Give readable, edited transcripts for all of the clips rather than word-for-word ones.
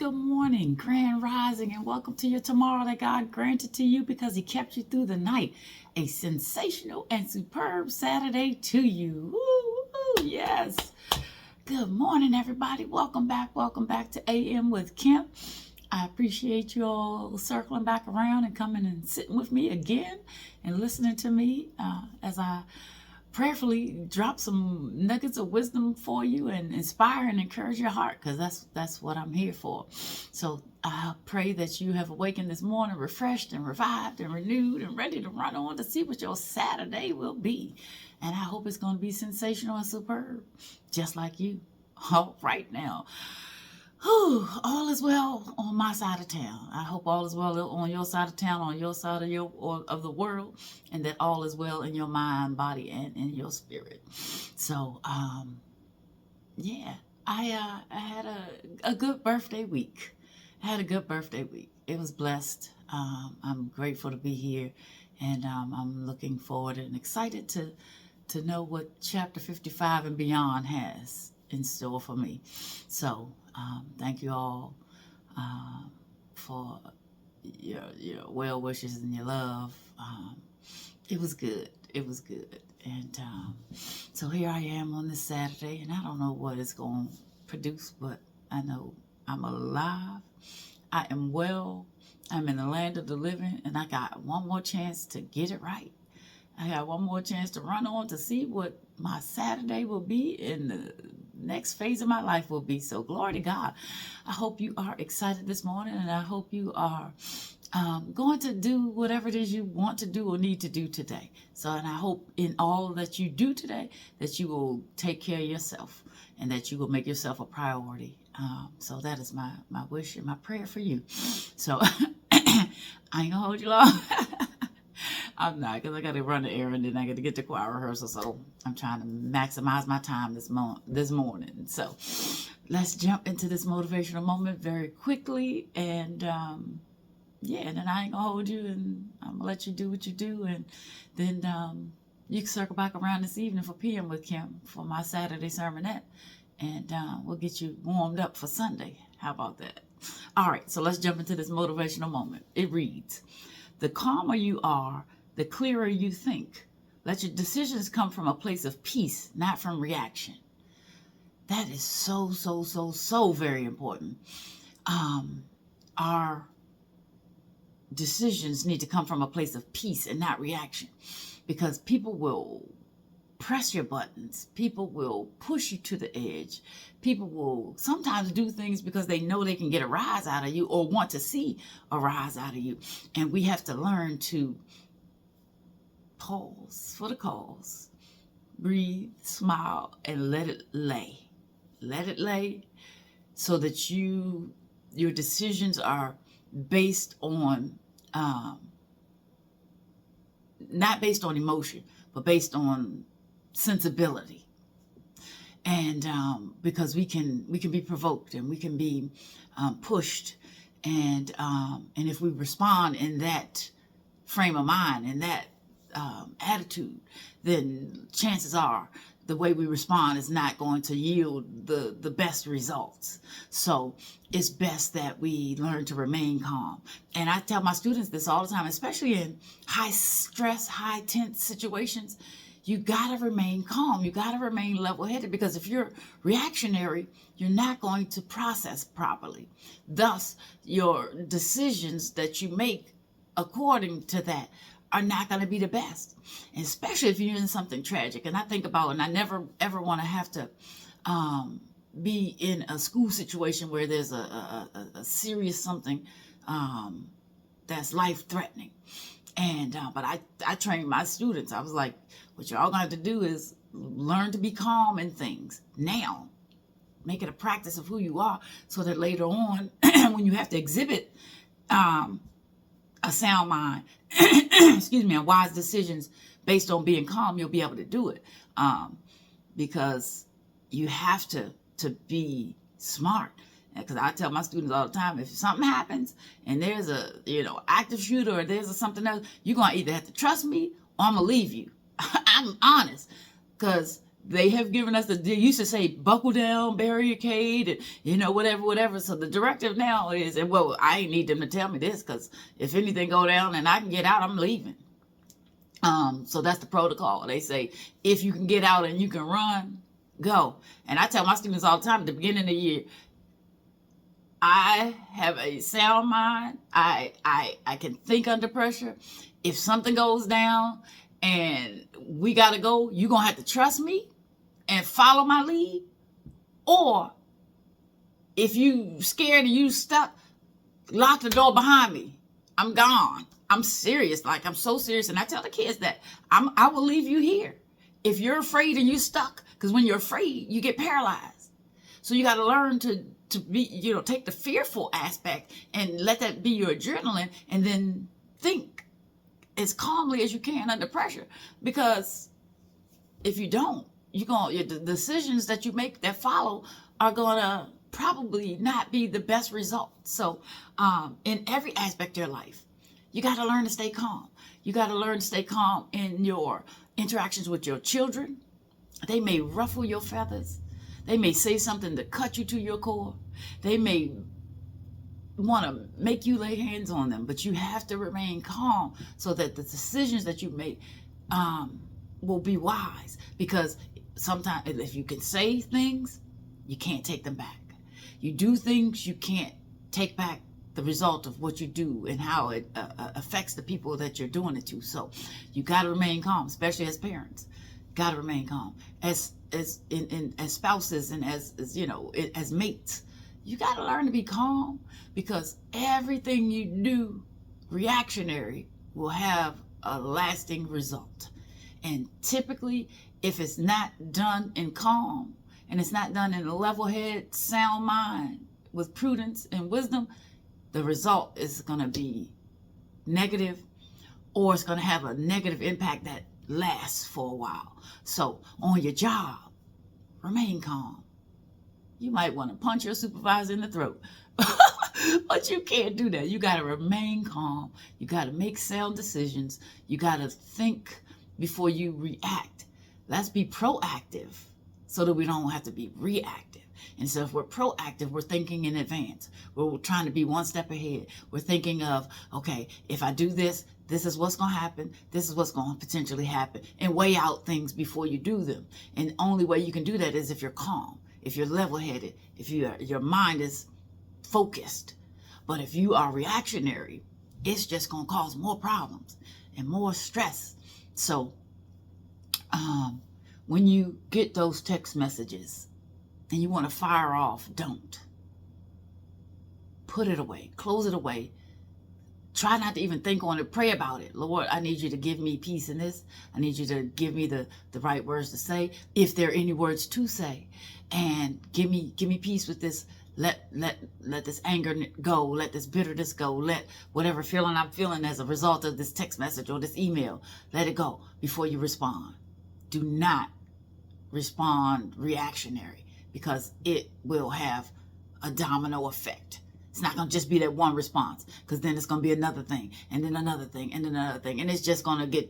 Good morning, grand rising, and welcome to your tomorrow that God granted to you because He kept you through the night. A sensational and superb Saturday to you. Woo, yes. Good morning, everybody. Welcome back to AM with Kim. I appreciate you all circling back around and coming and sitting with me again and listening to me as I prayerfully drop some nuggets of wisdom for you and inspire and encourage your heart, because that's what I'm here for. So I pray that you have awakened this morning refreshed and revived and renewed and ready to run on to see what your Saturday will be. And I hope it's going to be sensational and superb, just like you. All right now. All is well on my side of town. I hope all is well on your side of town, on your side of the world, and that all is well in your mind, body, and in your spirit. So, yeah, I had a good birthday week. It was blessed. I'm grateful to be here, and I'm looking forward and excited to know what chapter 55 and beyond has in store for me. So thank you all for your well wishes and your love. It was good. And so here I am on this Saturday, and I don't know what it's going to produce, but I know I'm alive. I am well. I'm in the land of the living, and I got one more chance to get it right. I got one more chance to run on to see what my Saturday will be and the next phase of my life will be. So glory to God. I hope you are excited this morning, and I hope you are going to do whatever it is you want to do or need to do today. So, and I hope in all that you do today that you will take care of yourself and that you will make yourself a priority. So that is my wish and my prayer for you. So I ain't gonna hold you long. I'm not, because I got to run an errand and I got to get to choir rehearsal. So I'm trying to maximize my time this morning. So let's jump into this motivational moment very quickly. And and then I ain't going to hold you, and I'm going to let you do what you do. And then you can circle back around this evening for PM with Kim for my Saturday sermonette. And we'll get you warmed up for Sunday. How about that? All right, so let's jump into this motivational moment. It reads, the calmer you are, the clearer you think. Let your decisions come from a place of peace, not from reaction. That is so very important. Our decisions need to come from a place of peace and not reaction, because people will press your buttons. People will push you to the edge. People will sometimes do things because they know they can get a rise out of you or want to see a rise out of you. And we have to learn to pause for the cause, breathe, smile, and let it lay. Let it lay so that your decisions are based on, not based on emotion, but based on sensibility. And because we can be provoked and we can be pushed, and if we respond in that frame of mind, in that attitude, then chances are the way we respond is not going to yield the best results. So it's best that we learn to remain calm. And I tell my students this all the time, especially in high stress, high tense situations. You got to remain calm. You got to remain level-headed, because if you're reactionary, you're not going to process properly. Thus, your decisions that you make according to that are not going to be the best, and especially if you're in something tragic. And I think about, and I never ever want to have to be in a school situation where there's a serious something that's life-threatening. And but I trained my students. I was like, what y'all gonna have to do is learn to be calm in things now. Make it a practice of who you are, so that later on, when you have to exhibit a sound mind, and wise decisions based on being calm, you'll be able to do it. Because you have to be smart. Because I tell my students all the time, if something happens and there's a active shooter or there's something else, you're gonna either have to trust me or I'm gonna leave you. I'm honest, because They have given us they used to say buckle down, barricade, and whatever. So the directive now is, and well, I ain't need them to tell me this, because if anything go down and I can get out, I'm leaving. So that's the protocol. They say if you can get out and you can run, go. And I tell my students all the time at the beginning of the year, I have a sound mind. I can think under pressure. If something goes down and we gotta go, you're gonna have to trust me and follow my lead. Or if you scared and you stuck, lock the door behind me. I'm gone. I'm serious. Like, I'm so serious. And I tell the kids that I will leave you here. If you're afraid and you stuck, because when you're afraid, you get paralyzed. So you got to learn to be, take the fearful aspect and let that be your adrenaline, and then think as calmly as you can under pressure. Because if you don't, the decisions that you make that follow are going to probably not be the best result. So in every aspect of your life, you got to learn to stay calm. You got to learn to stay calm in your interactions with your children. They may ruffle your feathers. They may say something to cut you to your core. They may want to make you lay hands on them, but you have to remain calm so that the decisions that you make will be wise. Because sometimes if you can say things, you can't take them back. You do things, you can't take back the result of what you do and how it affects the people that you're doing it to. So you got to remain calm, especially as parents. Got to remain calm as spouses and as mates. You got to learn to be calm, because everything you do reactionary will have a lasting result. And typically, if it's not done in calm and it's not done in a level head, sound mind with prudence and wisdom, the result is going to be negative, or it's going to have a negative impact that lasts for a while. So on your job, remain calm. You might want to punch your supervisor in the throat, but you can't do that. You got to remain calm. You got to make sound decisions. You got to think before you react. Let's be proactive so that we don't have to be reactive. And so if we're proactive, we're thinking in advance. We're trying to be one step ahead. We're thinking of, okay, if I do this, this is what's going to happen. This is what's going to potentially happen. And weigh out things before you do them. And the only way you can do that is if you're calm, if you're level-headed, if your mind is focused. But if you are reactionary, it's just going to cause more problems and more stress. So when you get those text messages and you want to fire off, don't. Put it away. Close it away. Try not to even think on it. Pray about it. Lord, I need you to give me peace in this. I need you to give me the right words to say, if there are any words to say. And give me peace with this. Let this anger go. Let this bitterness go. Let whatever feeling I'm feeling as a result of this text message or this email, let it go before you respond. Do not respond reactionary, because it will have a domino effect. It's not going to just be that one response, because then it's going to be another thing, and then another thing, and then another thing. And it's just going to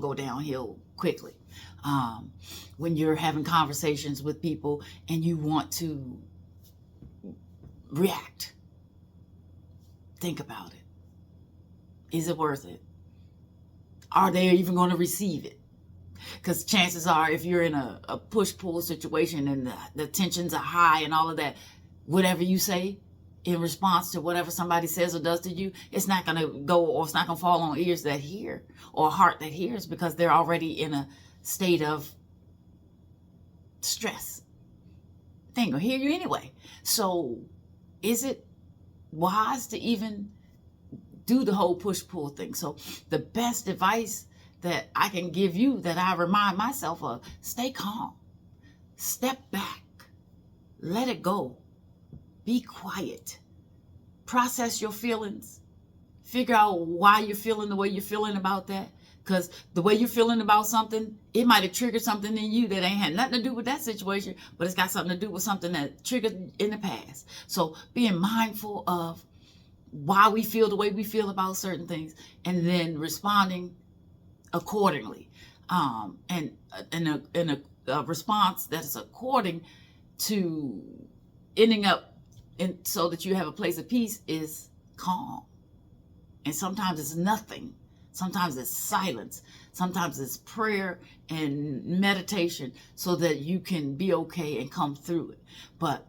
go downhill quickly. When you're having conversations with people and you want to react, think about it. Is it worth it? Are they even going to receive it? Because chances are, if you're in a push-pull situation and the tensions are high and all of that, whatever you say in response to whatever somebody says or does to you, it's not going to go, or it's not going to fall on ears that hear or a heart that hears, because they're already in a state of stress. They ain't going to hear you anyway. So is it wise to even do the whole push-pull thing? So the best advice that I can give you, that I remind myself of, stay calm. Step back. Let it go. Be quiet. Process your feelings. Figure out why you're feeling the way you're feeling about that. Because the way you're feeling about something, it might have triggered something in you that ain't had nothing to do with that situation, but it's got something to do with something that triggered in the past. So being mindful of why we feel the way we feel about certain things, and then responding accordingly, and response that is according to ending up in, so that you have a place of peace, is calm. And sometimes it's nothing. Sometimes it's silence. Sometimes it's prayer and meditation so that you can be okay and come through it. But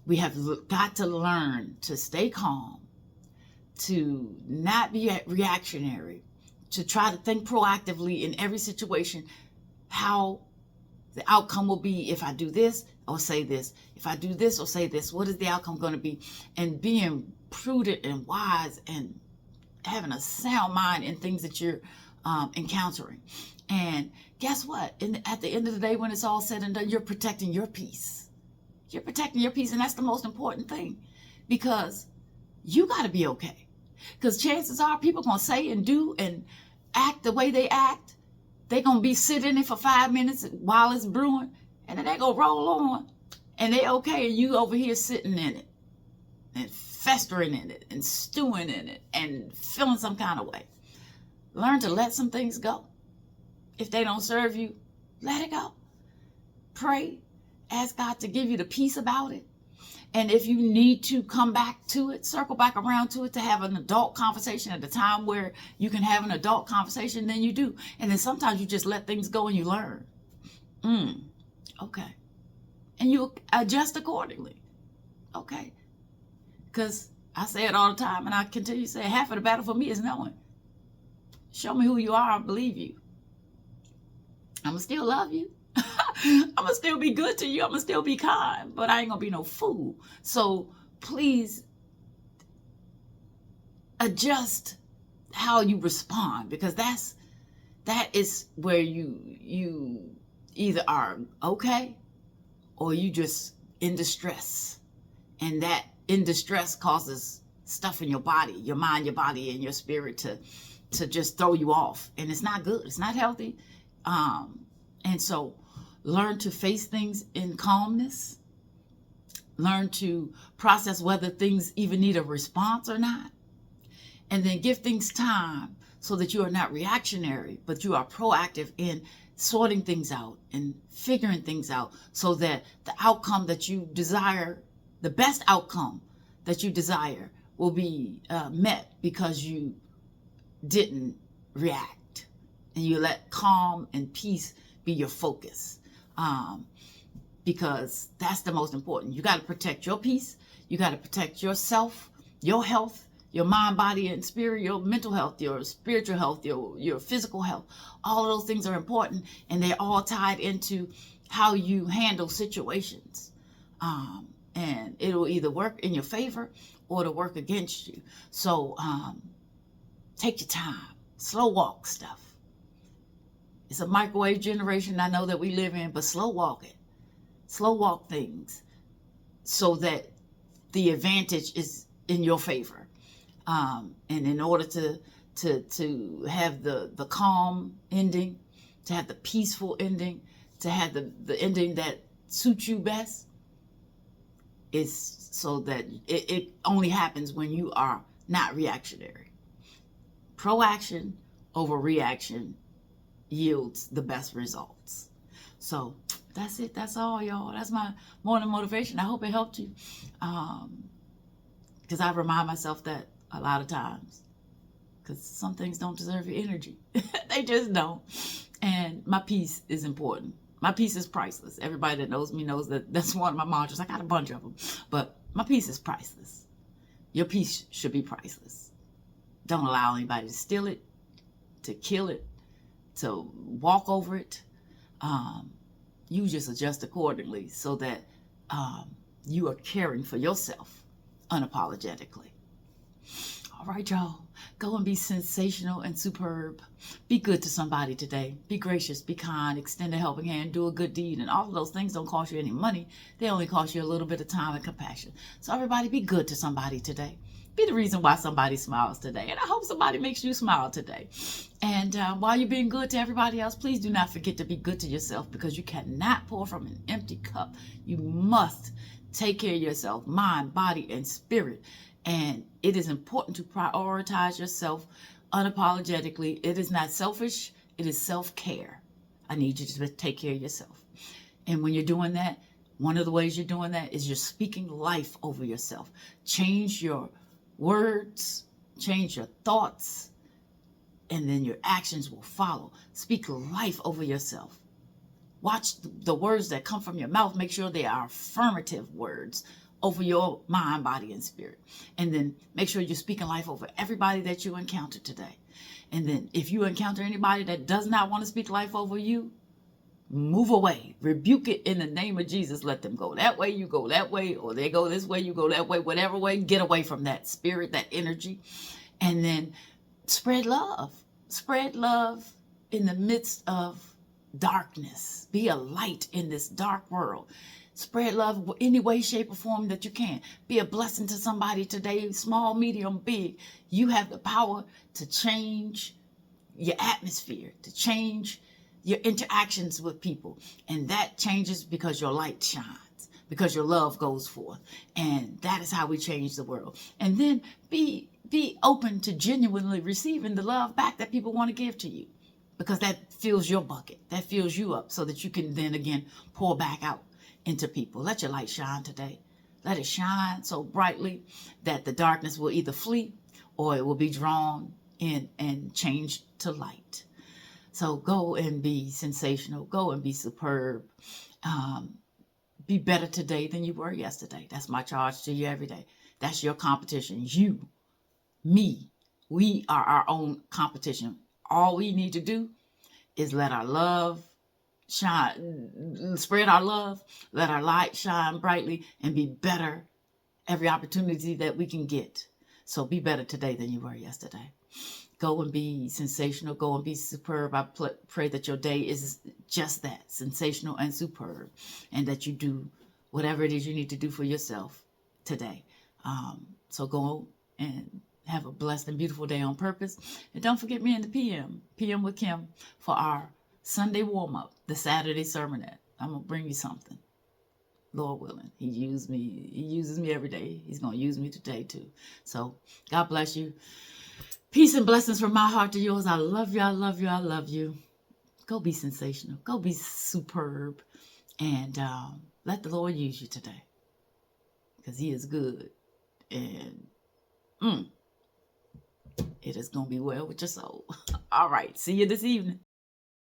we have got to learn to stay calm, to not be reactionary, to try to think proactively in every situation how the outcome will be if I do this or say this. If I do this or say this, what is the outcome going to be? And being prudent and wise and having a sound mind in things that you're encountering. And guess what? At the end of the day, when it's all said and done, you're protecting your peace. You're protecting your peace, and that's the most important thing, because you got to be okay. Because chances are people going to say and do and act the way they act. They're going to be sitting in it for 5 minutes while it's brewing, and then they're going to roll on, and they okay, and you over here sitting in it and festering in it and stewing in it and feeling some kind of way. Learn to let some things go. If they don't serve you, let it go. Pray. Ask God to give you the peace about it. And if you need to come back to it, circle back around to it to have an adult conversation at the time where you can have an adult conversation, then you do. And then sometimes you just let things go and you learn. Okay. And you adjust accordingly. Okay. Because I say it all the time, and I continue to say, half of the battle for me is knowing. Show me who you are, I believe you. I'm going to still love you. I'm going to still be good to you. I'm going to still be kind, but I ain't going to be no fool. So please adjust how you respond, because that is where you either are okay or you just in distress. And that in distress causes stuff in your body, your mind, your body, and your spirit to just throw you off. And it's not good. It's not healthy. And so learn to face things in calmness. Learn to process whether things even need a response or not. And then give things time so that you are not reactionary, but you are proactive in sorting things out and figuring things out so that the outcome that you desire, the best outcome that you desire, will be met because you didn't react. And you let calm and peace be your focus. Because that's the most important. You got to protect your peace. You got to protect yourself, your health, your mind, body, and spirit, your mental health, your spiritual health, your physical health. All of those things are important, and they're all tied into how you handle situations. And it'll either work in your favor or it'll work against you. So take your time. Slow walk stuff. It's a microwave generation I know that we live in, but slow walk it. Slow walk things so that the advantage is in your favor. And in order to have the calm ending, to have the peaceful ending, to have the ending that suits you best, is so that it only happens when you are not reactionary. Proaction over reaction yields the best results. So that's it. That's all, y'all. That's my morning motivation. I hope it helped you. Because I remind myself that a lot of times. Because some things don't deserve your energy. They just don't. And my peace is important. My peace is priceless. Everybody that knows me knows that that's one of my mantras. I got a bunch of them. But my peace is priceless. Your peace should be priceless. Don't allow anybody to steal it, to kill it, to walk over it. You just adjust accordingly so that you are caring for yourself unapologetically. All right, y'all. Go and be sensational and superb. Be good to somebody today. Be gracious, be kind, extend a helping hand, do a good deed. And all of those things don't cost you any money. They only cost you a little bit of time and compassion. So everybody, be good to somebody today. Be the reason why somebody smiles today. And I hope somebody makes you smile today. And while you're being good to everybody else, please do not forget to be good to yourself, because you cannot pour from an empty cup. You must take care of yourself, mind, body, and spirit. And it is important to prioritize yourself unapologetically. It is not selfish. It is self-care. I need you to take care of yourself. And when you're doing that, one of the ways you're doing that is you're speaking life over yourself. Change your words, change your thoughts, and then your actions will follow. Speak life over yourself. Watch the words that come from your mouth. Make sure they are affirmative words over your mind, body, and spirit. And then make sure you're speaking life over everybody that you encounter today. And then if you encounter anybody that does not want to speak life over you, move away. Rebuke it in the name of Jesus. Let them go that way, you go that way, or they go this way, you go that way. Whatever way, get away from that spirit, that energy. And then spread love. Spread love in the midst of darkness. Be a light in this dark world. Spread love any way, shape, or form that you can. Be a blessing to somebody today, small, medium, big. You have the power to change your atmosphere, to change your interactions with people. And that changes because your light shines, because your love goes forth. And that is how we change the world. And then be open to genuinely receiving the love back that people want to give to you, because that fills your bucket, that fills you up, so that you can then again pour back out into people. Let your light shine today. Let it shine so brightly that the darkness will either flee or it will be drawn in and changed to light. So go and be sensational. Go and be superb. Be better today than you were yesterday. That's my charge to you every day. That's your competition. You, me, we are our own competition. All we need to do is let our love shine, spread our love, let our light shine brightly, and be better every opportunity that we can get. So be better today than you were yesterday. Go and be sensational. Go and be superb. I pray that your day is just that, sensational and superb, and that you do whatever it is you need to do for yourself today. So go and have a blessed and beautiful day on purpose. And don't forget me in the PM with Kim, for our Sunday warm-up, the Saturday sermonette. I'm going to bring you something. Lord willing. He uses me every day. He's going to use me today too. So God bless you. Peace and blessings from my heart to yours. I love you. I love you. I love you. Go be sensational. Go be superb. And let the Lord use you today, because he is good. And it is going to be well with your soul. All right. See you this evening.